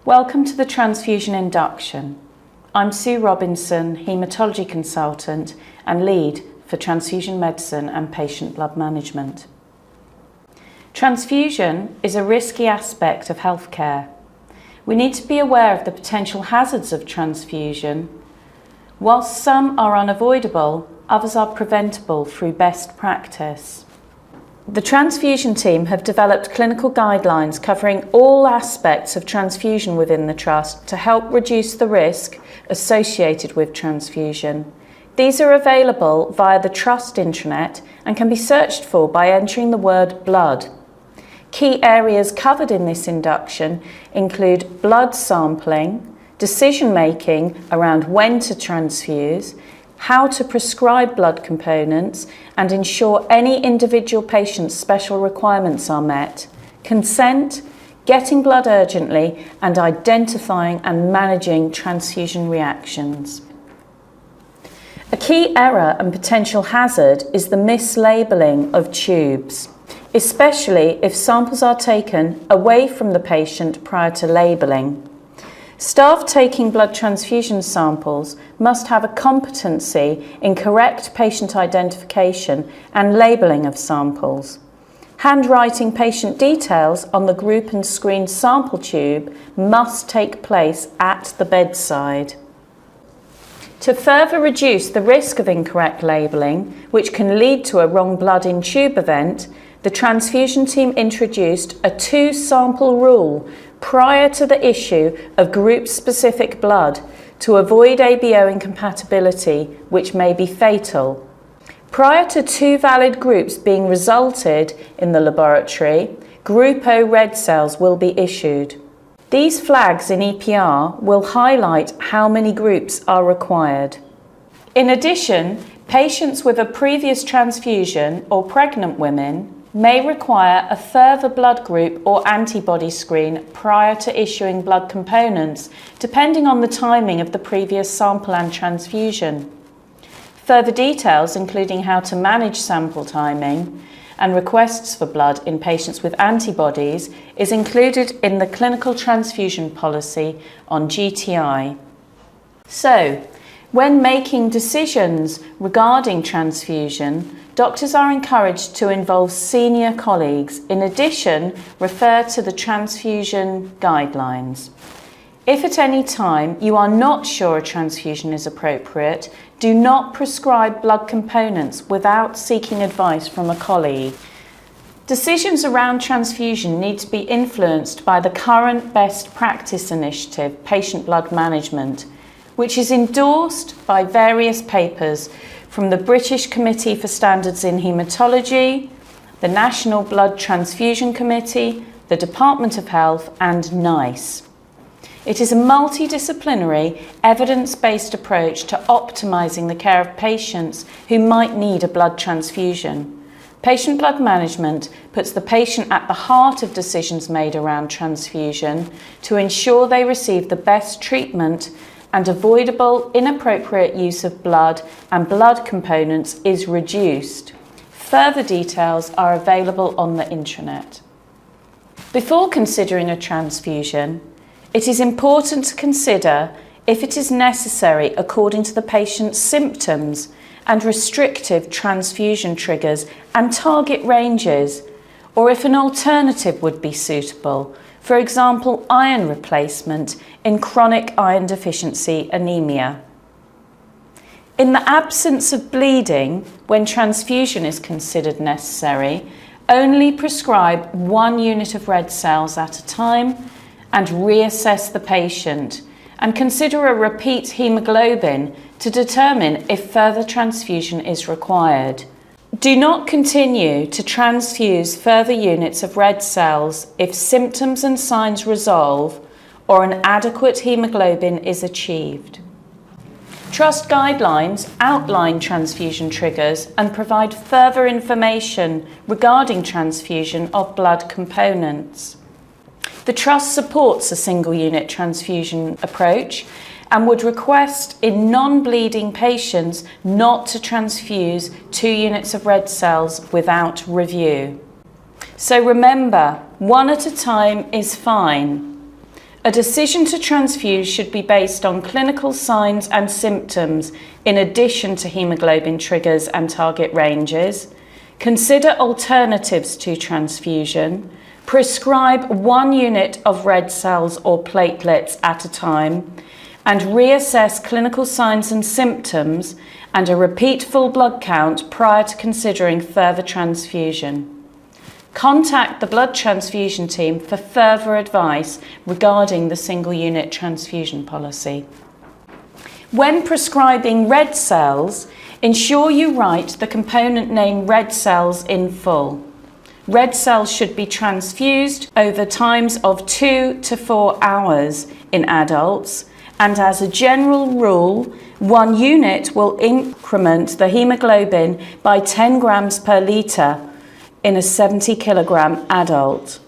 Welcome to the Transfusion Induction. I'm Sue Robinson, Haematology Consultant and Lead for Transfusion Medicine and Patient Blood Management. Transfusion is a risky aspect of healthcare. We need to be aware of the potential hazards of transfusion. Whilst some are unavoidable, others are preventable through best practice. The transfusion team have developed clinical guidelines covering all aspects of transfusion within the Trust to help reduce the risk associated with transfusion. These are available via the Trust intranet and can be searched for by entering the word blood. Key areas covered in this induction include blood sampling, decision-making around when to transfuse, how to prescribe blood components and ensure any individual patient's special requirements are met, consent, getting blood urgently, and identifying and managing transfusion reactions. A key error and potential hazard is the mislabeling of tubes, especially if samples are taken away from the patient prior to labelling. Staff taking blood transfusion samples must have a competency in correct patient identification and labelling of samples. Handwriting patient details on the group and screen sample tube must take place at the bedside. To further reduce the risk of incorrect labelling, which can lead to a wrong blood in tube event, the transfusion team introduced a 2-sample rule prior to the issue of group-specific blood to avoid ABO incompatibility, which may be fatal. Prior to 2 valid groups being resulted in the laboratory, Group O red cells will be issued. These flags in EPR will highlight how many groups are required. In addition, patients with a previous transfusion or pregnant women may require a further blood group or antibody screen prior to issuing blood components, depending on the timing of the previous sample and transfusion. Further details, including how to manage sample timing and requests for blood in patients with antibodies, is included in the Clinical Transfusion Policy on GTI. So, when making decisions regarding transfusion, doctors are encouraged to involve senior colleagues. In addition, refer to the transfusion guidelines. If at any time you are not sure a transfusion is appropriate, do not prescribe blood components without seeking advice from a colleague. Decisions around transfusion need to be influenced by the current best practice initiative, Patient Blood Management, which is endorsed by various papers from the British Committee for Standards in Haematology, the National Blood Transfusion Committee, the Department of Health and NICE. It is a multidisciplinary, evidence-based approach to optimising the care of patients who might need a blood transfusion. Patient blood management puts the patient at the heart of decisions made around transfusion to ensure they receive the best treatment and avoidable inappropriate use of blood and blood components is reduced. Further details are available on the intranet. Before considering a transfusion, it is important to consider if it is necessary according to the patient's symptoms and restrictive transfusion triggers and target ranges, or if an alternative would be suitable. For example, iron replacement in chronic iron deficiency anemia. In the absence of bleeding, when transfusion is considered necessary, only prescribe 1 unit of red cells at a time and reassess the patient and consider a repeat hemoglobin to determine if further transfusion is required. Do not continue to transfuse further units of red cells if symptoms and signs resolve or an adequate hemoglobin is achieved. Trust guidelines outline transfusion triggers and provide further information regarding transfusion of blood components. The Trust supports a single unit transfusion approach and would request in non-bleeding patients not to transfuse 2 units of red cells without review. So remember, 1 at a time is fine. A decision to transfuse should be based on clinical signs and symptoms in addition to haemoglobin triggers and target ranges. Consider alternatives to transfusion. Prescribe 1 unit of red cells or platelets at a time, and reassess clinical signs and symptoms and a repeat full blood count prior to considering further transfusion. Contact the blood transfusion team for further advice regarding the single unit transfusion policy. When prescribing red cells, ensure you write the component name red cells in full. Red cells should be transfused over times of 2 to 4 hours in adults, and as a general rule, 1 unit will increment the haemoglobin by 10 grams per litre in a 70 kilogram adult.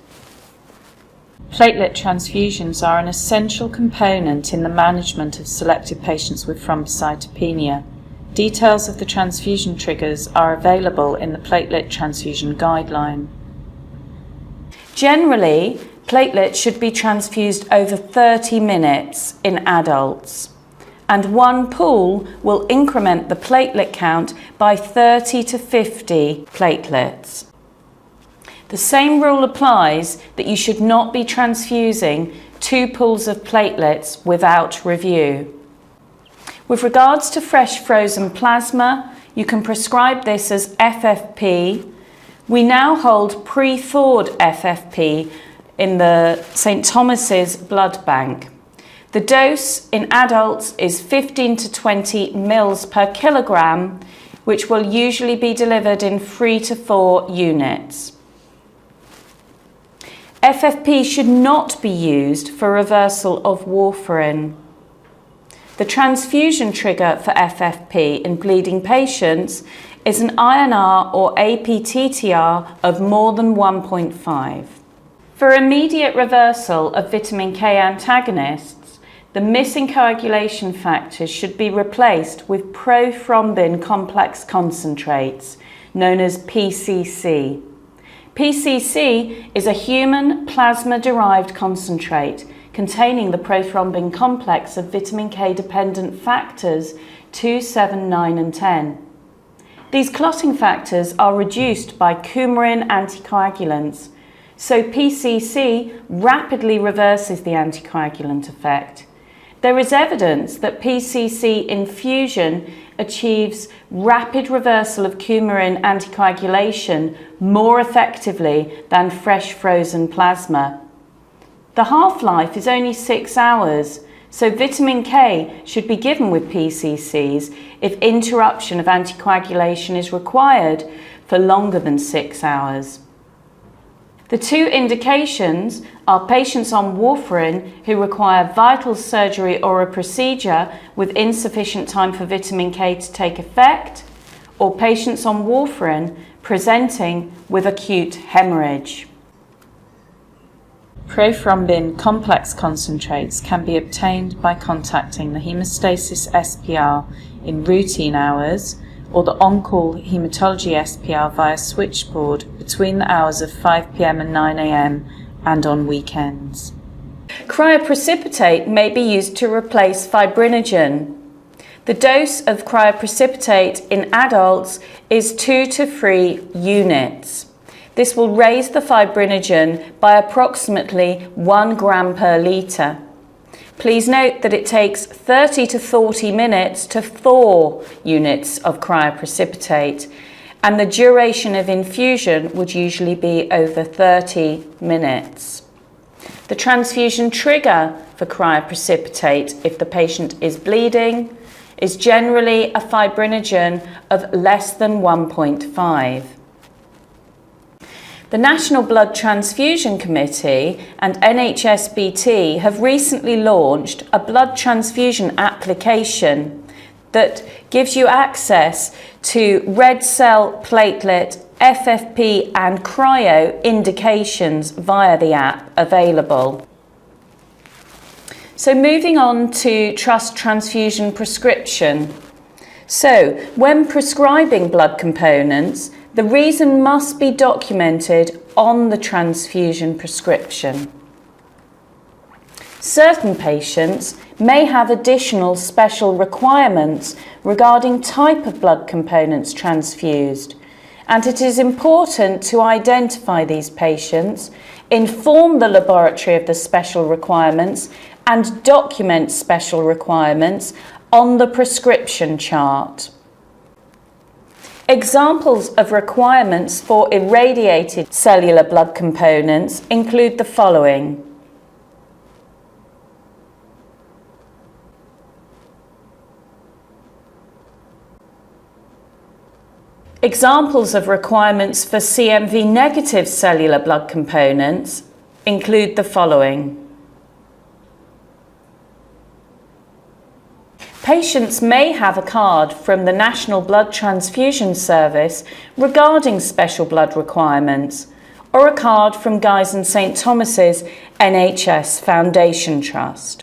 Platelet transfusions are an essential component in the management of selected patients with thrombocytopenia. Details of the transfusion triggers are available in the platelet transfusion guideline. Generally, platelets should be transfused over 30 minutes in adults, and 1 pool will increment the platelet count by 30 to 50 platelets. The same rule applies that you should not be transfusing 2 pools of platelets without review. With regards to fresh frozen plasma, you can prescribe this as FFP. We now hold pre-thawed FFP in the St. Thomas's blood bank. The dose in adults is 15 to 20 mils per kilogram, which will usually be delivered in 3 to 4 units. FFP should not be used for reversal of warfarin. The transfusion trigger for FFP in bleeding patients is an INR or APTTR of more than 1.5. For immediate reversal of vitamin K antagonists, the missing coagulation factors should be replaced with prothrombin complex concentrates, known as PCC. PCC is a human plasma-derived concentrate containing the prothrombin complex of vitamin K-dependent factors 2, 7, 9 and 10. These clotting factors are reduced by coumarin anticoagulants, so PCC rapidly reverses the anticoagulant effect. There is evidence that PCC infusion achieves rapid reversal of coumarin anticoagulation more effectively than fresh frozen plasma. The half-life is only 6 hours, so vitamin K should be given with PCCs if interruption of anticoagulation is required for longer than 6 hours. The 2 indications are patients on warfarin who require vital surgery or a procedure with insufficient time for vitamin K to take effect, or patients on warfarin presenting with acute hemorrhage. Prothrombin complex concentrates can be obtained by contacting the hemostasis SPR in routine hours or the on-call hematology SPR via switchboard between the hours of 5 p.m. and 9 a.m. and on weekends. Cryoprecipitate may be used to replace fibrinogen. The dose of cryoprecipitate in adults is 2 to 3 units. This will raise the fibrinogen by approximately 1 gram per litre. Please note that it takes 30 to 40 minutes to thaw units of cryoprecipitate, and the duration of infusion would usually be over 30 minutes. The transfusion trigger for cryoprecipitate, if the patient is bleeding, is generally a fibrinogen of less than 1.5. The National Blood Transfusion Committee and NHSBT have recently launched a blood transfusion application that gives you access to red cell, platelet, FFP and cryo indications via the app available. So moving on to trust transfusion prescription. So when prescribing blood components, the reason must be documented on the transfusion prescription. Certain patients may have additional special requirements regarding type of blood components transfused, and it is important to identify these patients, inform the laboratory of the special requirements, and document special requirements on the prescription chart. Examples of requirements for irradiated cellular blood components include the following. Examples of requirements for CMV negative cellular blood components include the following. Patients may have a card from the National Blood Transfusion Service regarding special blood requirements, or a card from Guy's and St Thomas's NHS Foundation Trust.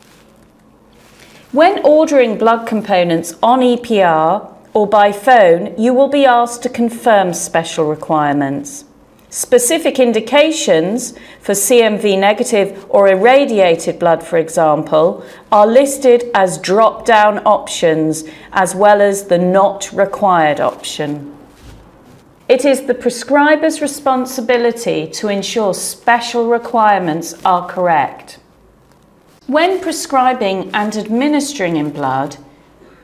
When ordering blood components on EPR or by phone, you will be asked to confirm special requirements. Specific indications for CMV negative or irradiated blood, for example, are listed as drop-down options as well as the not required option. It is the prescriber's responsibility to ensure special requirements are correct. When prescribing and administering in blood,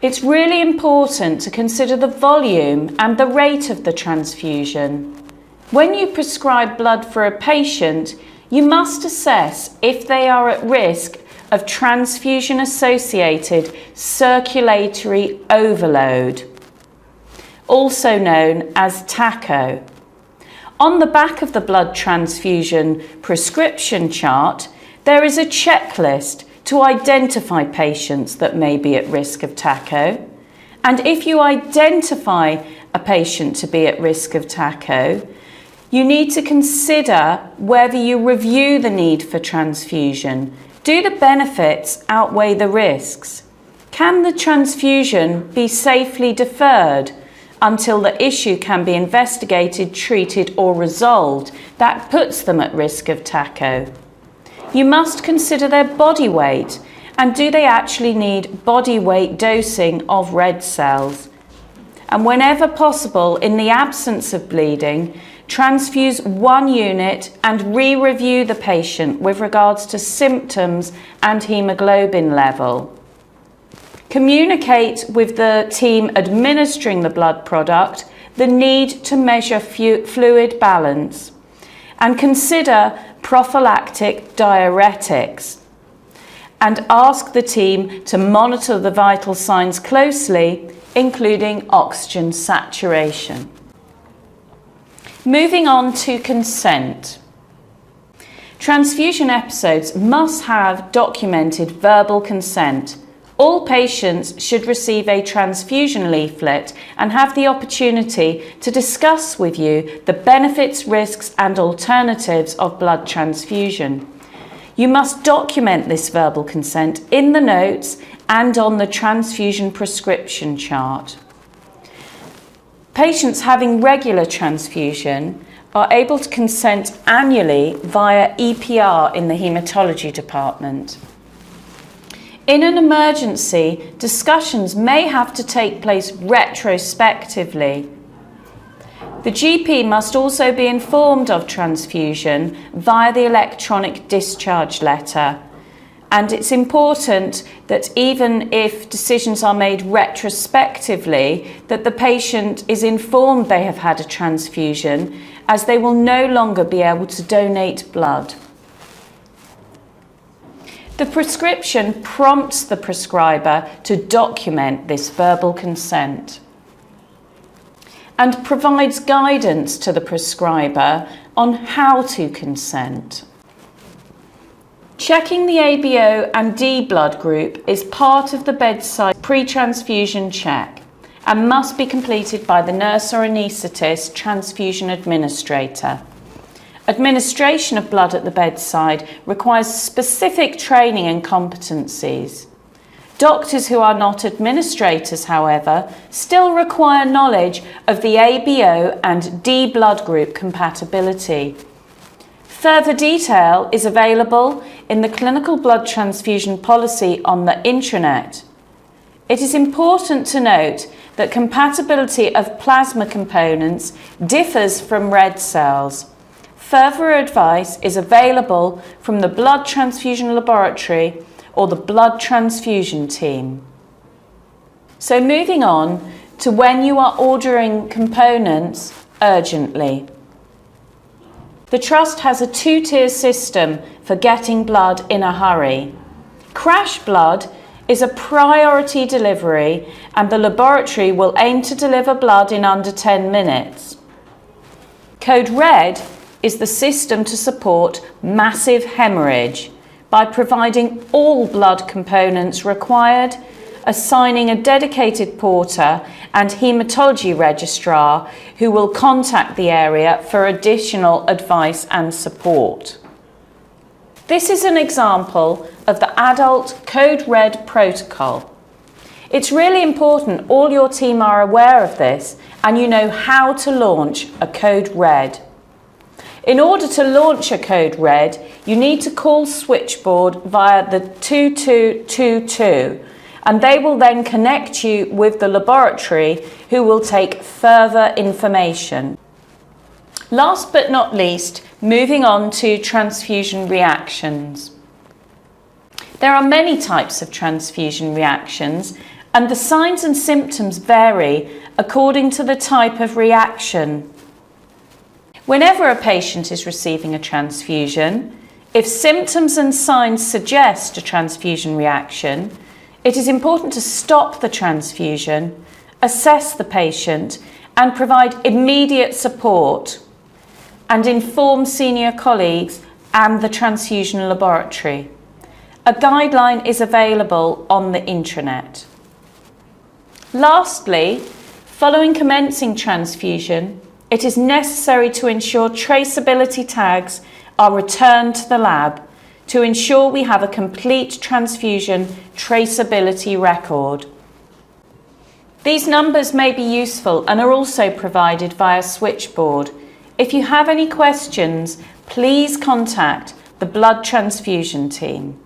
it's really important to consider the volume and the rate of the transfusion. When you prescribe blood for a patient, you must assess if they are at risk of transfusion-associated circulatory overload, also known as TACO. On the back of the blood transfusion prescription chart, there is a checklist to identify patients that may be at risk of TACO. And if you identify a patient to be at risk of TACO, you need to consider whether you review the need for transfusion. Do the benefits outweigh the risks? Can the transfusion be safely deferred until the issue can be investigated, treated, or resolved that puts them at risk of TACO? You must consider their body weight, and do they actually need body weight dosing of red cells? And whenever possible, in the absence of bleeding, transfuse 1 unit and re-review the patient with regards to symptoms and haemoglobin level. Communicate with the team administering the blood product the need to measure fluid balance, and consider prophylactic diuretics, and ask the team to monitor the vital signs closely, including oxygen saturation. Moving on to consent. Transfusion episodes must have documented verbal consent. All patients should receive a transfusion leaflet and have the opportunity to discuss with you the benefits, risks, and alternatives of blood transfusion. You must document this verbal consent in the notes and on the transfusion prescription chart. Patients having regular transfusion are able to consent annually via EPR in the haematology department. In an emergency, discussions may have to take place retrospectively. The GP must also be informed of transfusion via the electronic discharge letter. And it's important that even if decisions are made retrospectively, that the patient is informed they have had a transfusion, as they will no longer be able to donate blood. The prescription prompts the prescriber to document this verbal consent and provides guidance to the prescriber on how to consent. Checking the ABO and D blood group is part of the bedside pre-transfusion check and must be completed by the nurse or anaesthetist transfusion administrator. Administration of blood at the bedside requires specific training and competencies. Doctors who are not administrators, however, still require knowledge of the ABO and D blood group compatibility. Further detail is available in the clinical blood transfusion policy on the intranet. It is important to note that compatibility of plasma components differs from red cells. Further advice is available from the blood transfusion laboratory or the blood transfusion team. So moving on to when you are ordering components urgently. The Trust has a two-tier system for getting blood in a hurry. Crash blood is a priority delivery, and the laboratory will aim to deliver blood in under 10 minutes. Code Red is the system to support massive hemorrhage by providing all blood components required, assigning a dedicated porter and haematology registrar who will contact the area for additional advice and support. This is an example of the adult Code Red protocol. It's really important all your team are aware of this and you know how to launch a Code Red. In order to launch a Code Red, you need to call switchboard via the 2222 and they will then connect you with the laboratory who will take further information. Last but not least, moving on to transfusion reactions. There are many types of transfusion reactions and the signs and symptoms vary according to the type of reaction. Whenever a patient is receiving a transfusion, if symptoms and signs suggest a transfusion reaction, it is important to stop the transfusion, assess the patient and provide immediate support and inform senior colleagues and the transfusion laboratory. A guideline is available on the intranet. Lastly, following commencing transfusion, it is necessary to ensure traceability tags are returned to the lab to ensure we have a complete transfusion traceability record. These numbers may be useful and are also provided via switchboard. If you have any questions, please contact the blood transfusion team.